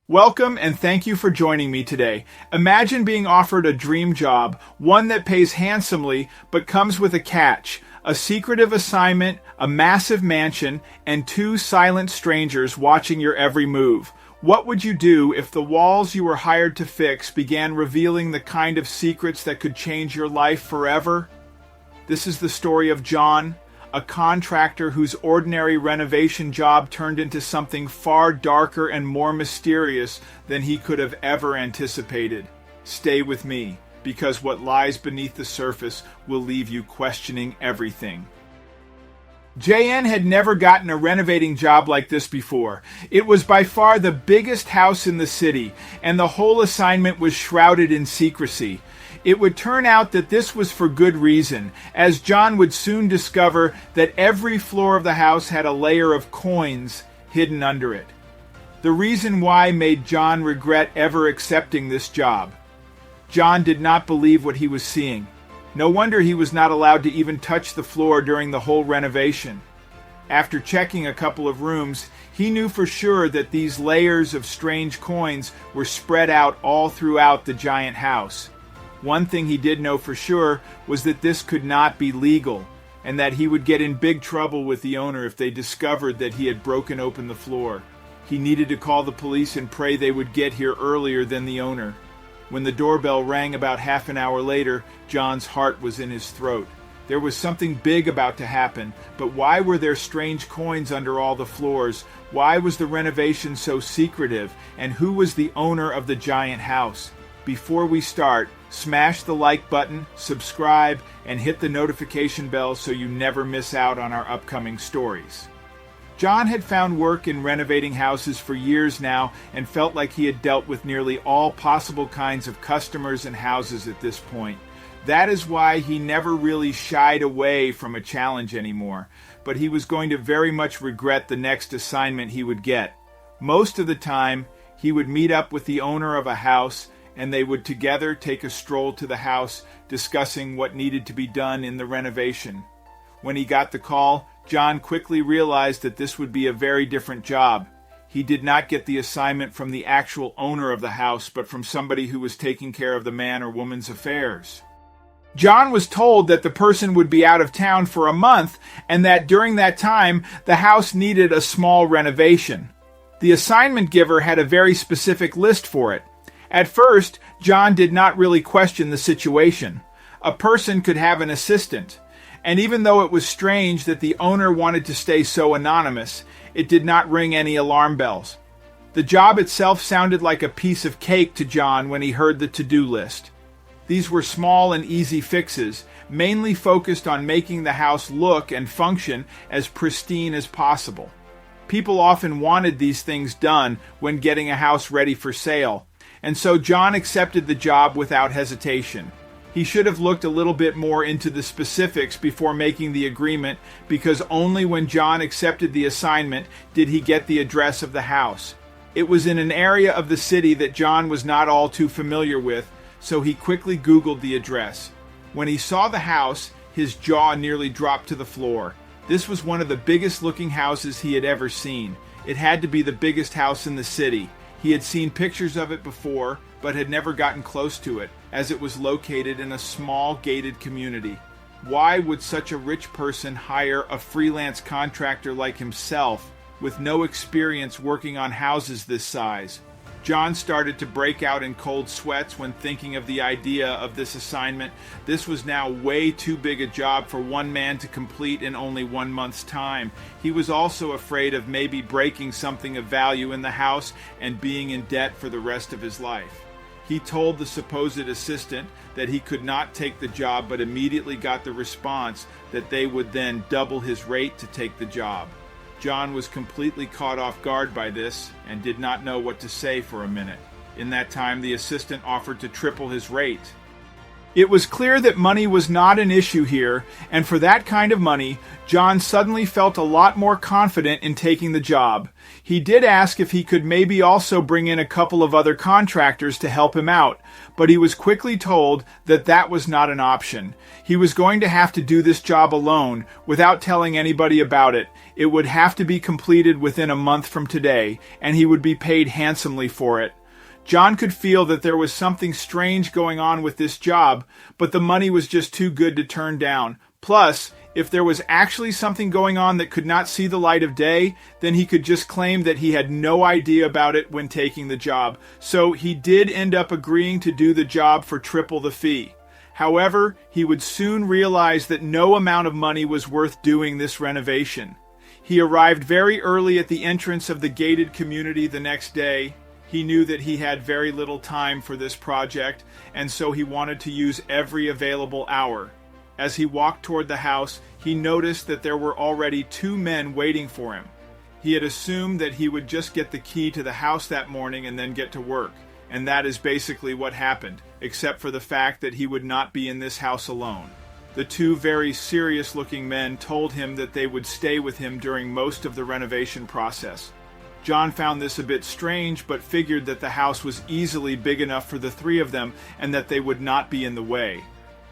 Welcome and thank you for joining me today. Imagine being offered a dream job, one that pays handsomely but comes with a catch, a secretive assignment, a massive mansion, and two silent strangers watching your every move. What would you do if the walls you were hired to fix began revealing the kind of secrets that could change your life forever? This is the story of John, a contractor whose ordinary renovation job turned into something far darker and more mysterious than he could have ever anticipated. Stay with me, because what lies beneath the surface will leave you questioning everything. JN had never gotten a renovating job like this before. It was by far the biggest house in the city, and the whole assignment was shrouded in secrecy. It would turn out that this was for good reason, as John would soon discover that every floor of the house had a layer of coins hidden under it. The reason why made John regret ever accepting this job. John did not believe what he was seeing. No wonder he was not allowed to even touch the floor during the whole renovation. After checking a couple of rooms, he knew for sure that these layers of strange coins were spread out all throughout the giant house. One thing he did know for sure was that this could not be legal, and that he would get in big trouble with the owner if they discovered that he had broken open the floor. He needed to call the police and pray they would get here earlier than the owner. When the doorbell rang about half an hour later, John's heart was in his throat. There was something big about to happen, but why were there strange coins under all the floors? Why was the renovation so secretive? And who was the owner of the giant house? Before we start, smash the like button, subscribe, and hit the notification bell so you never miss out on our upcoming stories. John had found work in renovating houses for years now and felt like he had dealt with nearly all possible kinds of customers and houses at this point. That is why he never really shied away from a challenge anymore, but he was going to very much regret the next assignment he would get. Most of the time, he would meet up with the owner of a house and they would together take a stroll to the house, discussing what needed to be done in the renovation. When he got the call, John quickly realized that this would be a very different job. He did not get the assignment from the actual owner of the house, but from somebody who was taking care of the man or woman's affairs. John was told that the person would be out of town for a month, and that during that time, the house needed a small renovation. The assignment giver had a very specific list for it. At first, John did not really question the situation. A person could have an assistant, and even though it was strange that the owner wanted to stay so anonymous, it did not ring any alarm bells. The job itself sounded like a piece of cake to John when he heard the to-do list. These were small and easy fixes, mainly focused on making the house look and function as pristine as possible. People often wanted these things done when getting a house ready for sale, and so John accepted the job without hesitation. He should have looked a little bit more into the specifics before making the agreement, because only when John accepted the assignment did he get the address of the house. It was in an area of the city that John was not all too familiar with, so he quickly Googled the address. When he saw the house, his jaw nearly dropped to the floor. This was one of the biggest looking houses he had ever seen. It had to be the biggest house in the city. He had seen pictures of it before, but had never gotten close to it, as it was located in a small gated community. Why would such a rich person hire a freelance contractor like himself with no experience working on houses this size? John started to break out in cold sweats when thinking of the idea of this assignment. This was now way too big a job for one man to complete in only 1 month's time. He was also afraid of maybe breaking something of value in the house and being in debt for the rest of his life. He told the supposed assistant that he could not take the job, but immediately got the response that they would then double his rate to take the job. John was completely caught off guard by this and did not know what to say for a minute. In that time, the assistant offered to triple his rate. It was clear that money was not an issue here, and for that kind of money, John suddenly felt a lot more confident in taking the job. He did ask if he could maybe also bring in a couple of other contractors to help him out, but he was quickly told that that was not an option. He was going to have to do this job alone, without telling anybody about it. It would have to be completed within a month from today, and he would be paid handsomely for it. John could feel that there was something strange going on with this job, but the money was just too good to turn down. Plus, if there was actually something going on that could not see the light of day, then he could just claim that he had no idea about it when taking the job. So he did end up agreeing to do the job for triple the fee. However, he would soon realize that no amount of money was worth doing this renovation. He arrived very early at the entrance of the gated community the next day. He knew that he had very little time for this project, and so he wanted to use every available hour. As he walked toward the house, he noticed that there were already 2 men waiting for him. He had assumed that he would just get the key to the house that morning and then get to work, and that is basically what happened, except for the fact that he would not be in this house alone. The 2 very serious-looking men told him that they would stay with him during most of the renovation process. John found this a bit strange, but figured that the house was easily big enough for the 3 of them and that they would not be in the way.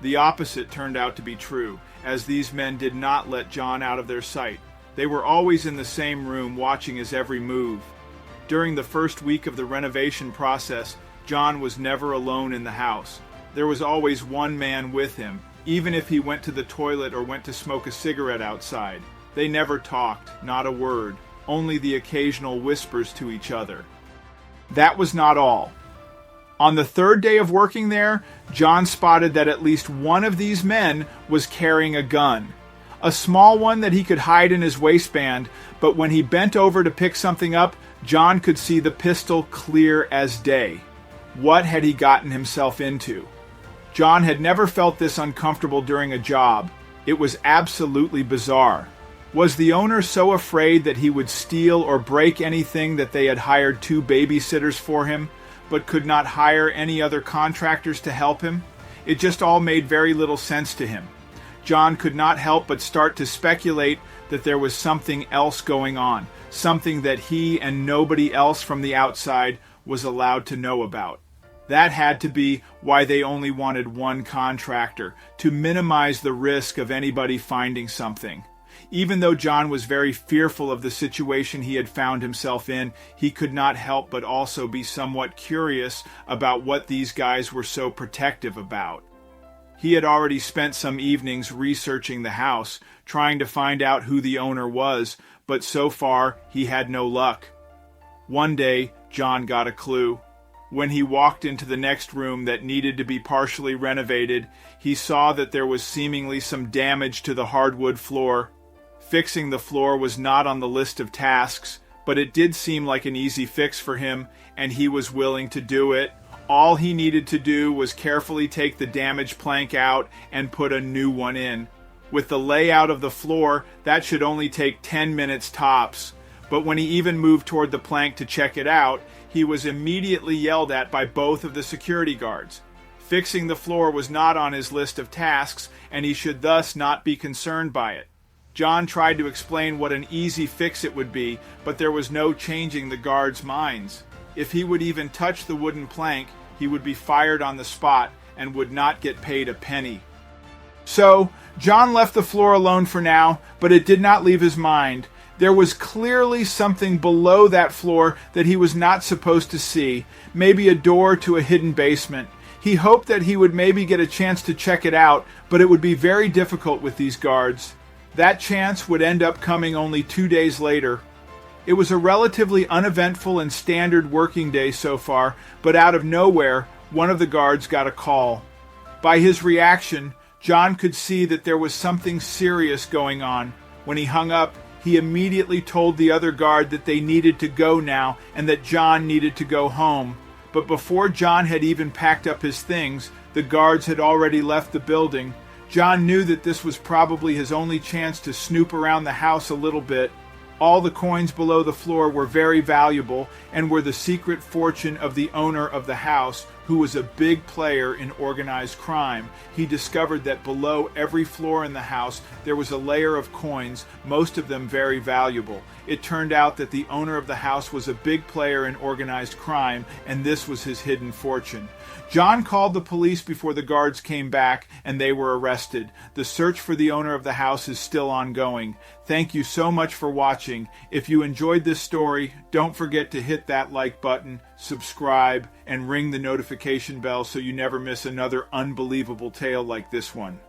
The opposite turned out to be true, as these men did not let John out of their sight. They were always in the same room watching his every move. During the first week of the renovation process, John was never alone in the house. There was always one man with him, even if he went to the toilet or went to smoke a cigarette outside. They never talked, not a word. Only the occasional whispers to each other. That was not all. On the 3rd day of working there, John spotted that at least one of these men was carrying a gun. A small one that he could hide in his waistband, but when he bent over to pick something up, John could see the pistol clear as day. What had he gotten himself into? John had never felt this uncomfortable during a job. It was absolutely bizarre. Was the owner so afraid that he would steal or break anything that they had hired 2 babysitters for him, but could not hire any other contractors to help him? It just all made very little sense to him. John could not help but start to speculate that there was something else going on, something that he and nobody else from the outside was allowed to know about. That had to be why they only wanted one contractor, to minimize the risk of anybody finding something. Even though John was very fearful of the situation he had found himself in, he could not help but also be somewhat curious about what these guys were so protective about. He had already spent some evenings researching the house, trying to find out who the owner was, but so far he had no luck. One day, John got a clue. When he walked into the next room that needed to be partially renovated, he saw that there was seemingly some damage to the hardwood floor. Fixing the floor was not on the list of tasks, but it did seem like an easy fix for him, and he was willing to do it. All he needed to do was carefully take the damaged plank out and put a new one in. With the layout of the floor, that should only take 10 minutes tops. But when he even moved toward the plank to check it out, he was immediately yelled at by both of the security guards. Fixing the floor was not on his list of tasks, and he should thus not be concerned by it. John tried to explain what an easy fix it would be, but there was no changing the guards' minds. If he would even touch the wooden plank, he would be fired on the spot and would not get paid a penny. So, John left the floor alone for now, but it did not leave his mind. There was clearly something below that floor that he was not supposed to see, maybe a door to a hidden basement. He hoped that he would maybe get a chance to check it out, but it would be very difficult with these guards. That chance would end up coming only 2 days later. It was a relatively uneventful and standard working day so far, but out of nowhere, one of the guards got a call. By his reaction, John could see that there was something serious going on. When he hung up, he immediately told the other guard that they needed to go now and that John needed to go home. But before John had even packed up his things, the guards had already left the building. John knew that this was probably his only chance to snoop around the house a little bit. All the coins below the floor were very valuable and were the secret fortune of the owner of the house, who was a big player in organized crime. He discovered that below every floor in the house there was a layer of coins, most of them very valuable. It turned out that the owner of the house was a big player in organized crime, and this was his hidden fortune. John called the police before the guards came back, and they were arrested. The search for the owner of the house is still ongoing. Thank you so much for watching. If you enjoyed this story, don't forget to hit that like button, subscribe, and ring the notification bell so you never miss another unbelievable tale like this one.